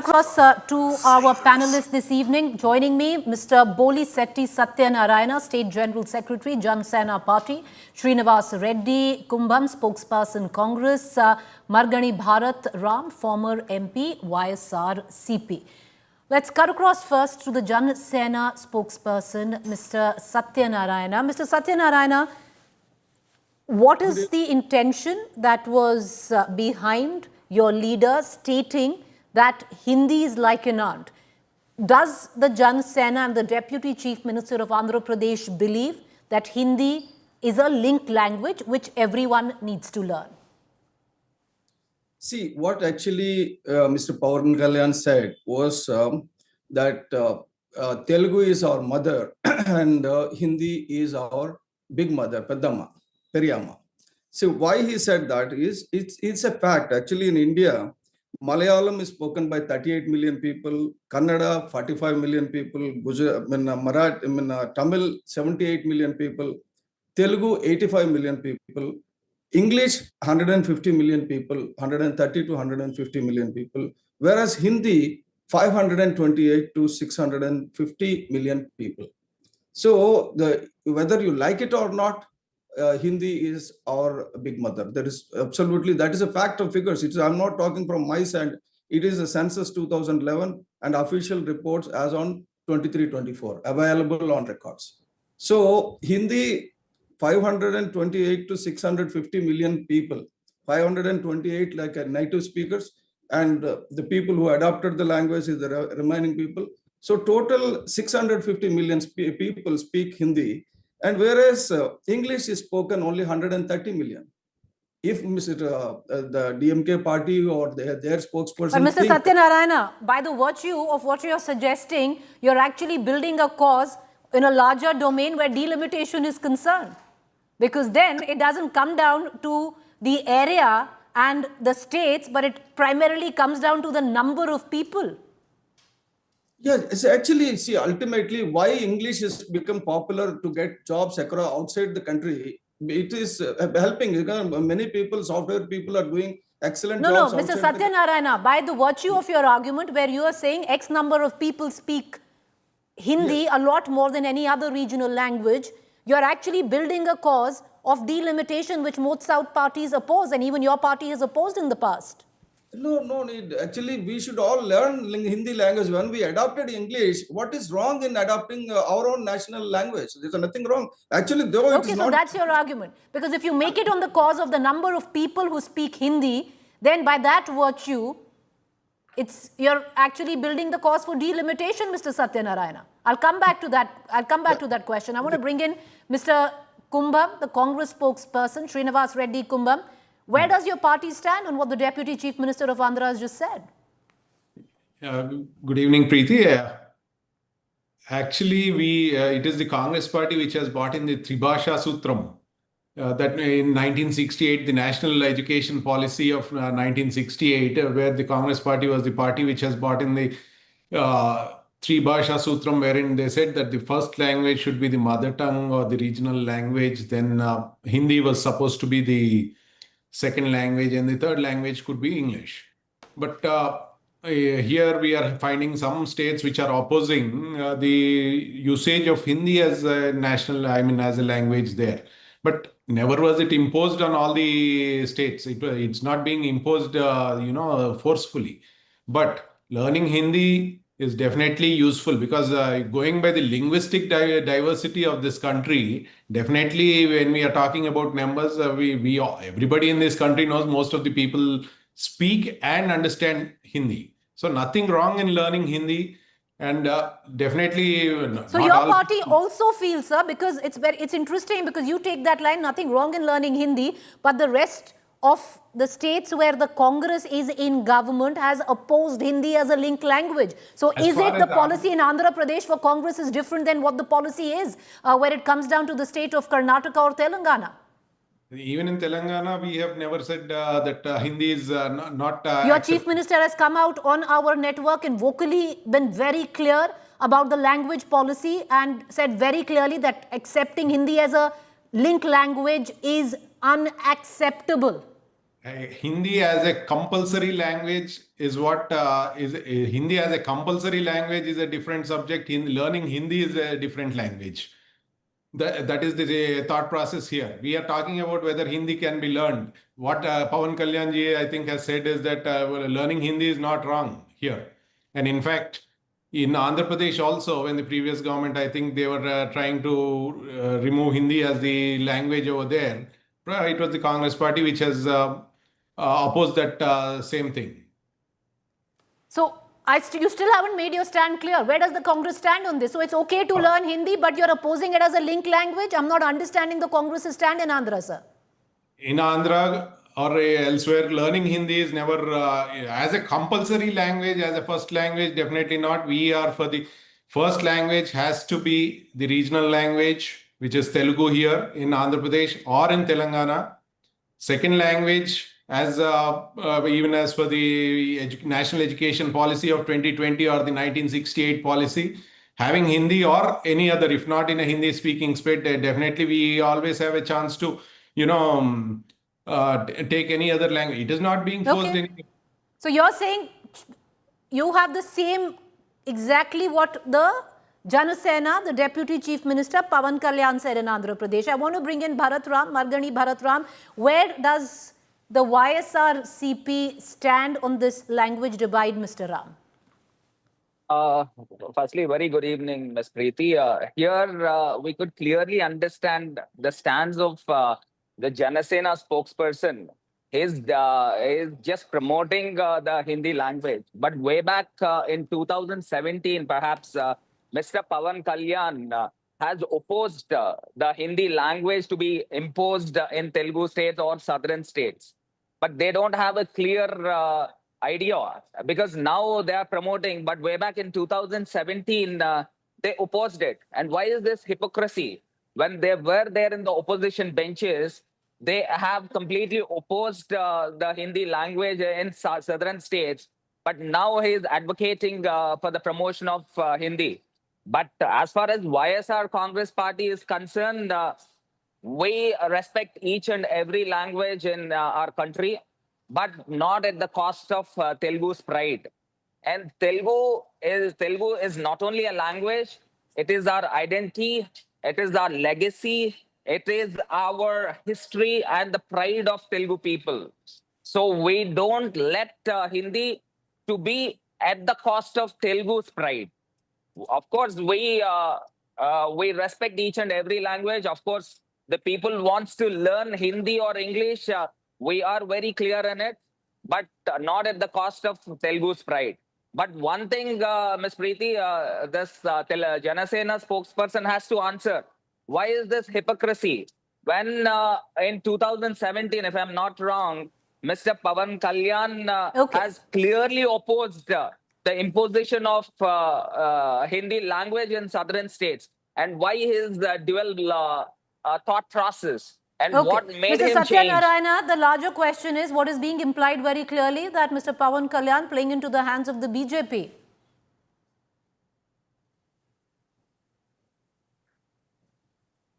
Across to our panelists this evening, joining me, Mr. Boli Setti Satyanarayana, State General Secretary, Jan Sena Party, Srinivas Reddy Kumbham, Spokesperson Congress, Margani Bharat Ram, former MP, YSRCP. Let's cut across first to the Janasena spokesperson, Mr. Satyanarayana. Mr. Satyanarayana, what is the intention that was behind your leader stating that Hindi is like an art? Does the Jan Sena and the Deputy Chief Minister of Andhra Pradesh believe that Hindi is a linked language which everyone needs to learn? See, what actually Mr. Pawan Kalyan said was that Telugu is our mother and Hindi is our big mother, Peddamma, Periyamma. So why he said that is, it's a fact. Actually, in India, Malayalam is spoken by 38 million people, Kannada 45 million people, Tamil 78 million people, Telugu 85 million people, English 150 million people, 130 to 150 million people, whereas Hindi 528 to 650 million people. So whether you like it or not, Hindi is our big mother. That is absolutely, that is a fact of figures. I'm not talking from my side. It is a census 2011 and official reports as on 23-24 available on records. So Hindi 528 to 650 million people, 528 like native speakers, and the people who adopted the language is the remaining people. So total 650 million people speak Hindi. And whereas English is spoken only 130 million. If the DMK party or their spokesperson... But Mr. Satyanarayana, by the virtue of what you're suggesting, you're actually building a cause in a larger domain where delimitation is concerned. Because then it doesn't come down to the area and the states, but it primarily comes down to the number of people. Yeah, it's actually, see, ultimately, why English has become popular to get jobs across outside the country, it is helping. Many people, software people are doing excellent jobs. No, Mr. Satyanarayana, by the virtue of your argument where you are saying X number of people speak Hindi a lot more than any other regional language, you are actually building a cause of delimitation which most South parties oppose, and even your party has opposed in the past. No need. Actually, we should all learn Hindi language. When we adopted English, what is wrong in adopting our own national language? There's nothing wrong. Actually, though okay, so that's your argument. Because if you make it on the cause of the number of people who speak Hindi, then by that virtue, you're actually building the cause for delimitation, Mr. Satyanarayana. I'll come back to that. To that question. I want to bring in Mr. Kumbham, the Congress spokesperson, Srinivas Reddy Kumbham. Where does your party stand on what the Deputy Chief Minister of Andhra has just said? Good evening, Preeti. Actually, it is the Congress party which has brought in the Tribhasha Sutram. That in 1968, the National Education Policy of 1968, where the Congress party was the party which has brought in the Tribhasha Sutram, wherein they said that the first language should be the mother tongue or the regional language. Then Hindi was supposed to be the second language, and the third language could be English. But here we are finding some states which are opposing the usage of Hindi as a national, as a language there. But never was it imposed on all the states. It's not being imposed, forcefully. But learning Hindi is definitely useful, because going by the linguistic diversity of this country, definitely when we are talking about numbers, everybody in this country knows most of the people speak and understand Hindi. So nothing wrong in learning Hindi, and definitely. So your party also feels, sir, because it's interesting because you take that line, nothing wrong in learning Hindi, but the rest of the states where the Congress is in government has opposed Hindi as a linked language. So is it the policy in Andhra Pradesh for Congress is different than what the policy is where it comes down to the state of Karnataka or Telangana? Even in Telangana, we have never said that Hindi is not... Your Chief Minister has come out on our network and vocally been very clear about the language policy and said very clearly that accepting Hindi as a linked language is unacceptable. Hindi as a compulsory language is what Hindi as a compulsory language is a different subject. Learning Hindi is a different language. That is the thought process here. We are talking about whether Hindi can be learned. What Pawan Kalyan ji, I think, has said is that learning Hindi is not wrong here. And in fact, in Andhra Pradesh also, when the previous government, I think they were trying to remove Hindi as the language over there, it was the Congress party which has opposed that same thing. So, you still haven't made your stand clear. Where does the Congress stand on this? So, it's okay to learn Hindi, but you're opposing it as a link language? I'm not understanding the Congress's stand in Andhra, sir. In Andhra or elsewhere, learning Hindi is never as a compulsory language, as a first language, definitely not. We are for the first language has to be the regional language, which is Telugu here in Andhra Pradesh or in Telangana. Second language, as even as for the national education policy of 2020 or the 1968 policy, having Hindi or any other, if not in a Hindi speaking state, definitely we always have a chance to, take any other language. It is not being forced. Okay. So you're saying you have the same exactly what the Janasena, the Deputy Chief Minister Pawan Kalyan said in Andhra Pradesh. I want to bring in Margani Bharatram. Where does the YSRCP stand on this language divide, Mr. Ram? Firstly, very good evening, Ms. Preeti. Here we could clearly understand the stance of the Janasena spokesperson. He's just promoting the Hindi language. But way back in 2017, perhaps Mr. Pawan Kalyan has opposed the Hindi language to be imposed in Telugu states or southern states. But they don't have a clear idea, because now they are promoting, but way back in 2017, they opposed it. And why is this hypocrisy? When they were there in the opposition benches, they have completely opposed the Hindi language in southern states, but now he is advocating for the promotion of Hindi. But as far as YSR Congress Party is concerned, we respect each and every language in our country, but not at the cost of Telugu's pride. And Telugu is not only a language, it is our identity, it is our legacy, it is our history and the pride of Telugu people. So we don't let Hindi to be at the cost of Telugu's pride. Of course, we respect each and every language. Of course, the people wants to learn Hindi or English. We are very clear in it, but not at the cost of Telugu's pride. But one thing, Ms. Preeti, this Janasena spokesperson has to answer. Why is this hypocrisy? When in 2017, if I'm not wrong, Mr. Pawan Kalyan has clearly opposed the imposition of Hindi language in southern states. And why his dual thought process? And what made Mr. him change? Satyanarayana, the larger question is what is being implied very clearly that Mr. Pawan Kalyan playing into the hands of the BJP.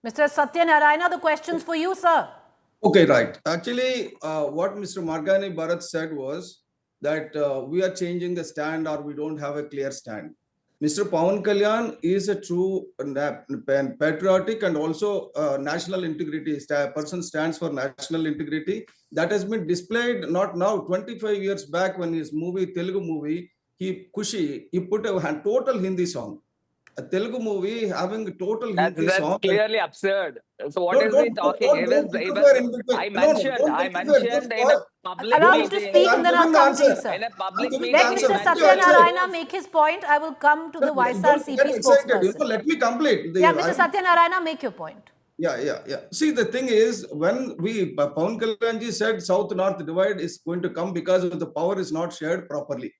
Mr. Satyanarayana, the question's for you, sir. Okay, right. Actually, what Mr. Margani Bharat said was that we are changing the stand or we don't have a clear stand. Mr. Pawan Kalyan is a true patriotic and also national integrity. Person stands for national integrity. That has been displayed not now, 25 years back when his movie, Telugu movie, he put a total Hindi song. A Telugu movie having a total Hindi song. That's clearly absurd. So what is he talking? I mentioned in a public Allow him to speak and then I'll come to you, sir. In a public meeting. Let Mr. Satyanarayana make his point. I will come to the YSRCP spokesperson. Let me complete. Yeah, Mr. Satyanarayana, make your point. Yeah. See, the thing is, when Pawan Kalyanji said South-North divide is going to come because of the power is not shared properly.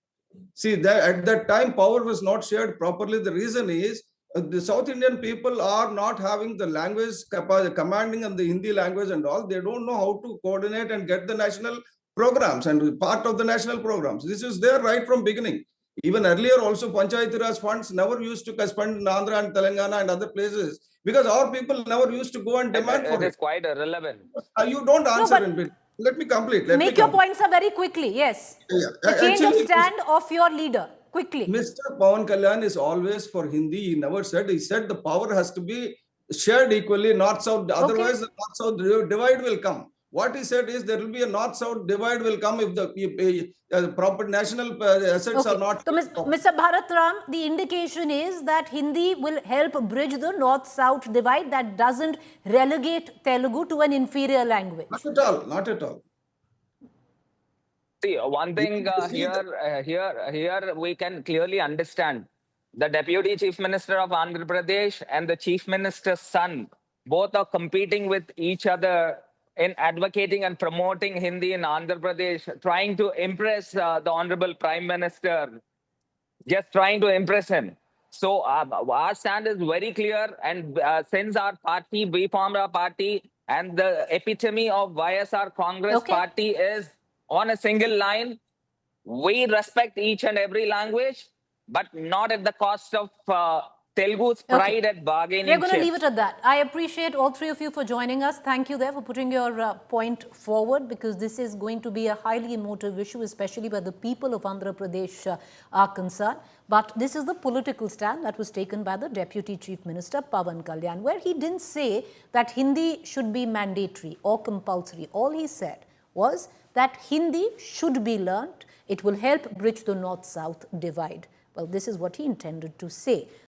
See, at that time, power was not shared properly. The reason is the South Indian people are not having the language commanding and the Hindi language and all. They don't know how to coordinate and get the national programs and part of the national programs. This is there right from beginning. Even earlier also, Panchayati Raj funds never used to spend in Andhra and Telangana and other places because our people never used to go and demand for it. It is quite irrelevant. You don't answer in bit. Let me complete. Let me Make your complete. points very quickly. Yes. Yeah. The change of Actually, stand of your leader. Quickly. Mr. Pawan Kalyan is always for Hindi. He never said. He said the power has to be shared equally, north-south. Otherwise, the north-south divide will come. What he said is there will be a north-south divide will come if the proper national assets are not. So, Mr. Bharat Ram, the indication is that Hindi will help bridge the north-south divide. That doesn't relegate Telugu to an inferior language. Not at all. Not at all. See, one thing here we can clearly understand the Deputy Chief Minister of Andhra Pradesh and the Chief Minister's son both are competing with each other in advocating and promoting Hindi in Andhra Pradesh, trying to impress the Honorable Prime Minister, just trying to impress him. So our stand is very clear, and since our party, we formed our party, and the epitome of YSR Congress party is on a single line. We respect each and every language, but not at the cost of Telugu's pride at bargaining. We're going to leave it at that. I appreciate all three of you for joining us. Thank you there for putting your point forward, because this is going to be a highly emotive issue, especially where the people of Andhra Pradesh are concerned. But this is the political stand that was taken by the Deputy Chief Minister, Pawan Kalyan, where he didn't say that Hindi should be mandatory or compulsory. All he said was that Hindi should be learnt. It will help bridge the north-south divide. Well, this is what he intended to say.